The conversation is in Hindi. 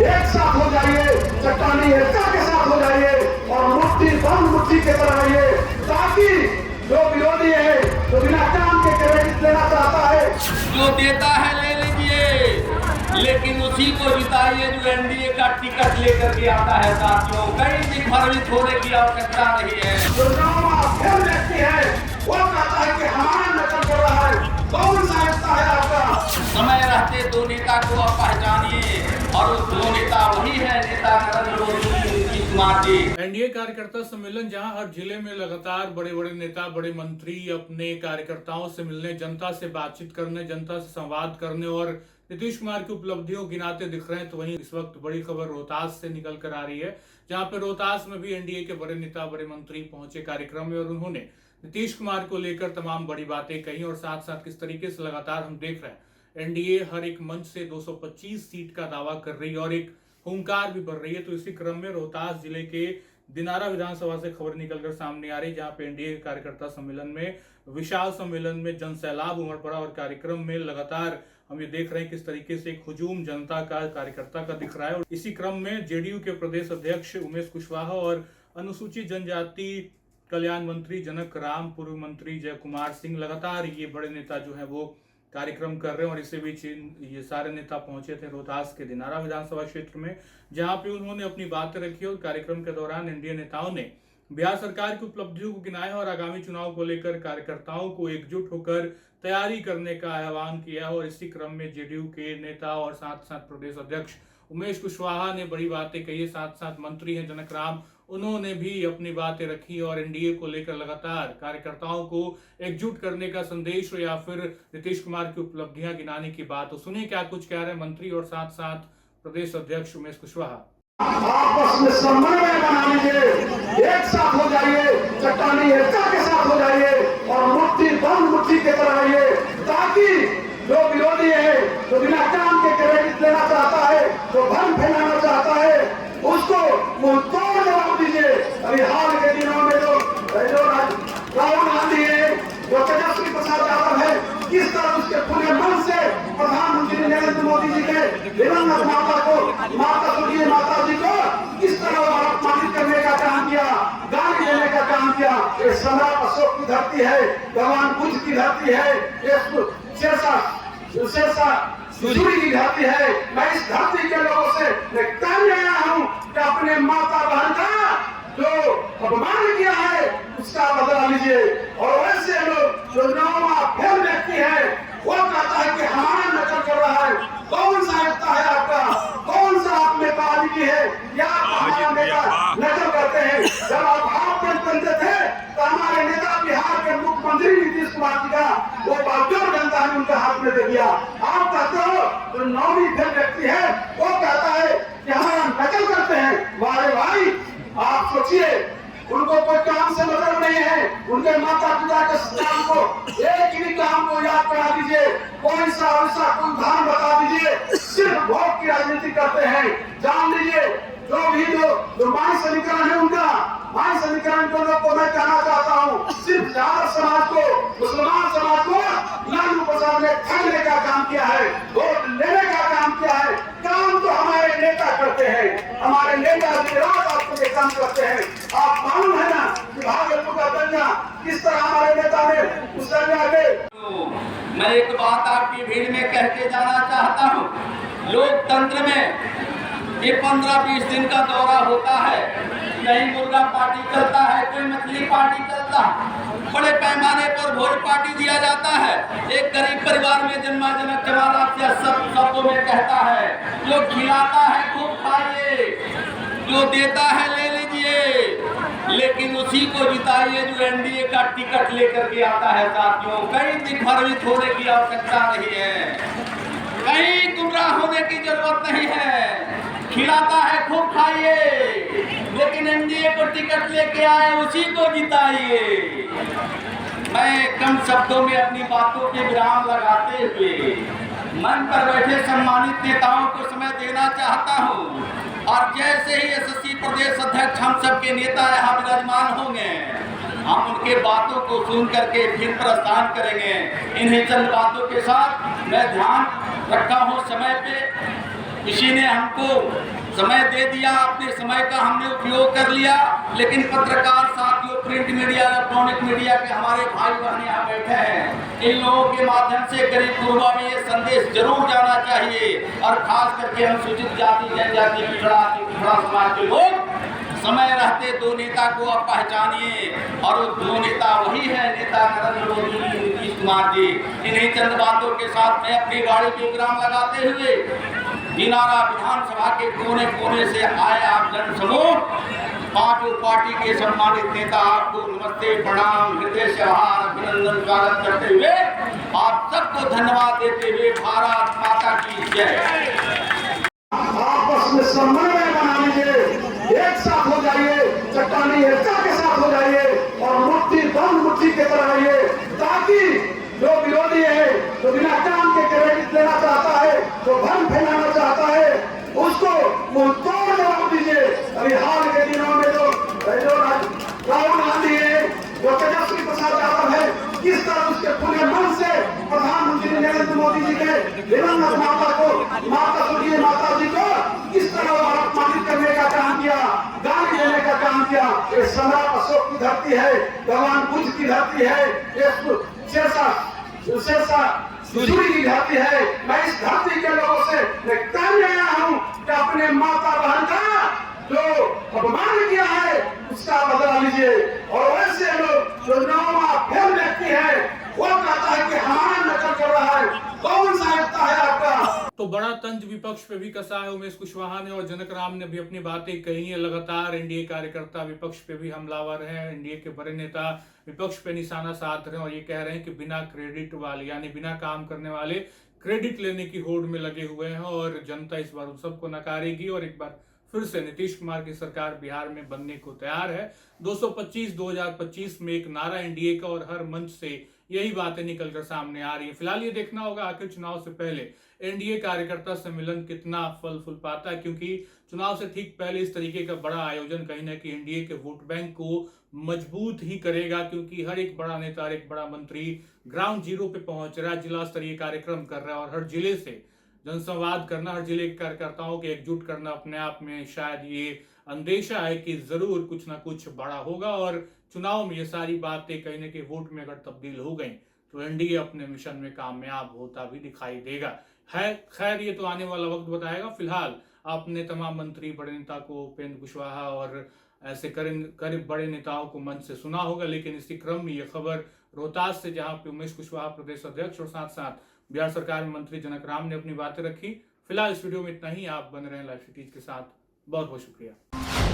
एक साथ हो जाइए, चट्टानी एकता के साथ हो जाइए और मुट्ठी बंद मुट्ठी के तरह रहिए, ताकि जो विरोधी है, जो बिना काम के क्रेडिट लेना चाहता है, जो देता है ले लीजिए, लेकिन उसी को जिताइए जो एनडीए का टिकट लेकर के आता है। साथियों, कहीं भी भ्रमित होने की आवश्यकता नहीं है। जो नाम व्यक्ति है वो कहता है कि हमारा नकल कर रहा है, कौन सा हिस्सा है आपका? समय रहते दो नेता को आप पहचानिए और उस दो नेता वही है, नेता नरेंद्र मोदी, नीतीश कुमार जी। एनडीए कार्यकर्ता सम्मेलन जहां हर जिले में लगातार बड़े बड़े नेता, बड़े मंत्री अपने कार्यकर्ताओं से मिलने, जनता से बातचीत करने, जनता से संवाद करने और नीतीश कुमार की उपलब्धियों गिनाते दिख रहे हैं, तो वहीं इस वक्त बड़ी खबर रोहतास से निकल कर आ रही है, जहां पर रोहतास में भी एनडीए के बड़े नेता, बड़े मंत्री पहुंचे कार्यक्रम में और उन्होंने नीतीश कुमार को लेकर तमाम बड़ी बातें कही और साथ साथ किस तरीके से लगातार हम देख रहे हैं एनडीए हर एक मंच से 225 सीट का दावा कर रही है और एक हुंकार भी बढ़ रही है। तो इसी क्रम में रोहतास जिले के दिनारा विधानसभा से खबर निकलकर सामने आ रही है, जहां पे एनडीए कार्यकर्ता सम्मेलन में, विशाल सम्मेलन में जन सैलाब उमड़ पड़ा और कार्यक्रम में लगातार हम ये देख रहे हैं किस तरीके से एक हुजूम जनता का, कार्यकर्ता का दिख रहा है। और इसी क्रम में जेडीयू के प्रदेश अध्यक्ष उमेश कुशवाहा और अनुसूचित जनजाति कल्याण मंत्री जनक राम, पूर्व मंत्री जय कुमार सिंह, लगातार ये बड़े नेता जो है वो कार्यक्रम कर रहे हैं। और इसी बीच ये सारे नेता पहुंचे थे रोहतास के दिनारा विधानसभा क्षेत्र में, जहां पे उन्होंने अपनी बातें रखी और कार्यक्रम के दौरान एनडीए नेताओं ने बिहार सरकार की उपलब्धियों को गिनाया और आगामी चुनाव को लेकर कार्यकर्ताओं को एकजुट होकर तैयारी करने का आह्वान किया। और इसी क्रम में जेडीयू के नेता और साथ साथ प्रदेश अध्यक्ष उमेश कुशवाहा ने बड़ी बातें कही, साथ साथ मंत्री हैं जनक राम, उन्होंने भी अपनी बातें रखी और एनडीए को लेकर लगातार कार्यकर्ताओं को एकजुट करने का संदेश या फिर नीतीश कुमार की उपलब्धियां गिनाने की बात। तो सुनिए क्या कुछ कह रहे हैं मंत्री और साथ साथ प्रदेश अध्यक्ष उमेश कुशवाहा। आपस में समन्वय बना लीजिए, एक साथ हो जाइए, चट्टानी एकता के साथ हो जाइए और मुट्ठी बंद मुट्ठी के तरह रहिए, ताकि जो विरोधी है, जो बिना काम के क्रेडिट लेना चाहता है, जो भ्रम फैलाना चाहता है, उसको मुंहतोड़ जवाब दीजिए। अभी हाल के दिनों में जो राहुल गांधी है, जो तेजस्वी प्रसाद यादव है, किस तरह उसके पूरे मन से प्रधानमंत्री नरेंद्र मोदी जी के दिवंगत माता जी को किस तरह अपमानित करने का काम किया, गाली देने का काम किया। ये सम्राट अशोक की धरती है, भगवान बुद्ध की धरती है, ये सूर्य की धरती है। मैं इस धरती के लोगों से कह रहा हूँ कि अपने माता बहन का जो अपमान किया है उसका बदला लीजिए। और वैसे लोग जो फेल व्यक्ति है वो कहता है कि हमारा नकल कर रहा है, कौन सा हिस्सा है आपका? कौन सा आप में की है या हमारा नेता नकल करते हैं? जब आप हाथ में बनते थे तो हमारे नेता बिहार के मुख्यमंत्री नीतीश कुमार जी का वो बागडोर जनता ने उनके हाथ में दे दिया। आप कहते हो जो नौवीं फेल व्यक्ति है वो कहता है कि हमारा नकल करते हैं। वारे भाई, आप सोचिए, उनको कोई काम से मतलब नहीं है, उनके माता पिता के काम को एक ही काम को याद करा दीजिए, कोई सा वैसा कोई उदाहरण बता दीजिए, सिर्फ वोट की राजनीति करते हैं। जान लीजिए, जो भी जो मानव समीकरण है उनका मानव समीकरण को लोग को मैं कहना चाहता हूँ, सिर्फ यादव समाज को, मुसलमान समाज को लालू प्रसाद ने ठगने का काम किया है, वोट लेने का काम किया है। काम तो हमारे नेता करते हैं, हमारे नेता रात आपको ये काम करते हैं। आप मालूम है ना कि भागलपुर का दंगा किस तरह हमारे नेता ने उस दंगा के। मैं एक बात आपकी भीड़ में कह के जाना चाहता हूँ, लोकतंत्र में ये 15-20 दिन का दौरा होता है, कहीं मुर्गा पार्टी चलता है, कोई मछली पार्टी चलता है, बड़े पैमाने पर भोज पार्टी दिया जाता है। एक गरीब परिवार में जन्मा जनक जवाहरलाल से सब शब्दों में कहता है, जो खिलाता है खूब खाइए, जो देता है ले लीजिए, लेकिन उसी को जिताइए जो एनडीए का टिकट लेकर के आता है। साथियों, कहीं भी भ्रमित होने की आवश्यकता नहीं है, कहीं गुमराह होने की जरूरत नहीं है। खिलाता है खूब खाइए, लेकिन एनडीए को टिकट लेके आए उसी को जिताइए। मैं कम शब्दों में अपनी बातों के विराम लगाते हुए मन पर बैठे सम्मानित नेताओं को समय देना चाहता हूं। और जैसे ही एसएससी प्रदेश अध्यक्ष हम सबके नेता यहाँ विराजमान होंगे, हम उनके बातों को सुन करके फिर प्रस्थान करेंगे। इन्हीं चंद बातों के साथ मैं ध्यान रखा हूँ समय पे किसी ने हमको समय दे दिया, अपने समय का हमने उपयोग कर लिया, लेकिन पत्रकार साथियों, प्रिंट मीडिया, इलेक्ट्रॉनिक मीडिया के हमारे भाई बहन यहाँ बैठे हैं, इन लोगों के माध्यम से गरीब गुरबा में ये संदेश जरूर जाना चाहिए। और खास करके अनुसूचित जाति, जनजाति, पिछड़ा समाज के लोग, समय रहते दो नेता को अब पहचानिए, और वो दो नेता वही है, नेता नरेंद्र मोदी जी, नीतीश कुमार जी। इन्हीं चंद बातों के साथ मैं अपनी गाड़ी पे विराम लगाते हुए दिनारा विधानसभा के कोने कोने से आए आप जन समूह, पांचों पार्टी के सम्मानित नेता, आपको नमस्ते, प्रणाम, हृदय से आभार, अभिनंदन, स्वागत करते हुए आप सबको धन्यवाद देते हुए भारत माता की जय। आपस में समन्वय बना लीजिए, एक साथ हो जाइए, चट्टानी एकता के साथ हो जाइए और मुट्ठी बंद मुट्ठी के तरह रहिए, ताकि जो विरोधी है, जो बिना काम के क्रेडिट लेना चाहता है, जो भ्रम फैलाना चाहता है, उसको मुंहतोड़ जवाब दीजिए। अभी हाल के दिनों में जो राहुल गांधी है, जो तेजस्वी प्रसाद यादव है, किस तरह उसके पूरे मन से प्रधानमंत्री नरेंद्र मोदी जी के दिवंगत माता जी को किस तरह अपमानित करने का काम किया, गाली देने का काम किया। ये सम्राट अशोक की धरती है, भगवान बुद्ध की धरती है, ये सूर्य की धरती है। मैं इस धरती के लोगों से कहने आया हूँ कि अपने माता बहन का जो अपमान किया है उसका बदला लीजिए। और वैसे लोग जो फेल व्यक्ति है, वो कहता है कि हमारा नकल कर रहा है, कौन सा एकता है आपका? तो बड़ा तंज विपक्ष पे भी कसा है उमेश कुशवाहा ने, और जनक राम ने भी अपनी बातें कही है। लगातार एनडीए कार्यकर्ता विपक्ष पे भी हमलावर हैं, एनडीए के बड़े नेता विपक्ष पे निशाना साध रहे हैं और ये कह रहे हैं कि बिना क्रेडिट वाले, यानी बिना काम करने वाले क्रेडिट लेने की होड़ में लगे हुए हैं और जनता इस बार उन सबको नकारेगी और एक बार फिर से नीतीश कुमार की सरकार बिहार में बनने को तैयार है। 2025 में एक नारा एनडीए का और हर मंच से यही बातें निकलकर सामने आ रही है। फिलहाल ये देखना होगा आखिर चुनाव से पहले एनडीए कार्यकर्ता सम्मेलन कितना फल फूल पाता है, क्योंकि चुनाव से ठीक पहले इस तरीके का बड़ा आयोजन कहीं ना कहीं एनडीए के वोट बैंक को मजबूत ही करेगा, क्योंकि हर एक बड़ा नेता, हर एक बड़ा मंत्री ग्राउंड जीरो पे पहुंच रहा है, जिला स्तरीय कार्यक्रम कर रहा है और हर जिले से जनसंवाद करना, हर जिले के कार्यकर्ताओं के एकजुट करना अपने आप में शायद ये अंदेशा है कि जरूर कुछ ना कुछ बड़ा होगा और चुनाव में ये सारी बातें कहीं ना कहीं वोट में अगर तब्दील हो गई तो एनडीए अपने मिशन में कामयाब होता भी दिखाई देगा। है खैर, ये तो आने वाला वक्त बताएगा। फिलहाल आपने तमाम मंत्री, बड़े नेता को, उपेंद्र कुशवाहा और ऐसे करीब बड़े नेताओं को मंच से सुना होगा, लेकिन इसी क्रम में ये खबर रोहतास से, जहां पे उमेश कुशवाहा प्रदेश अध्यक्ष और साथ साथ बिहार सरकार में मंत्री जनक राम ने अपनी बातें रखी। फिलहाल इस वीडियो में इतना ही। आप बन रहे हैं लाइव सिटीज के साथ। बहुत बहुत शुक्रिया।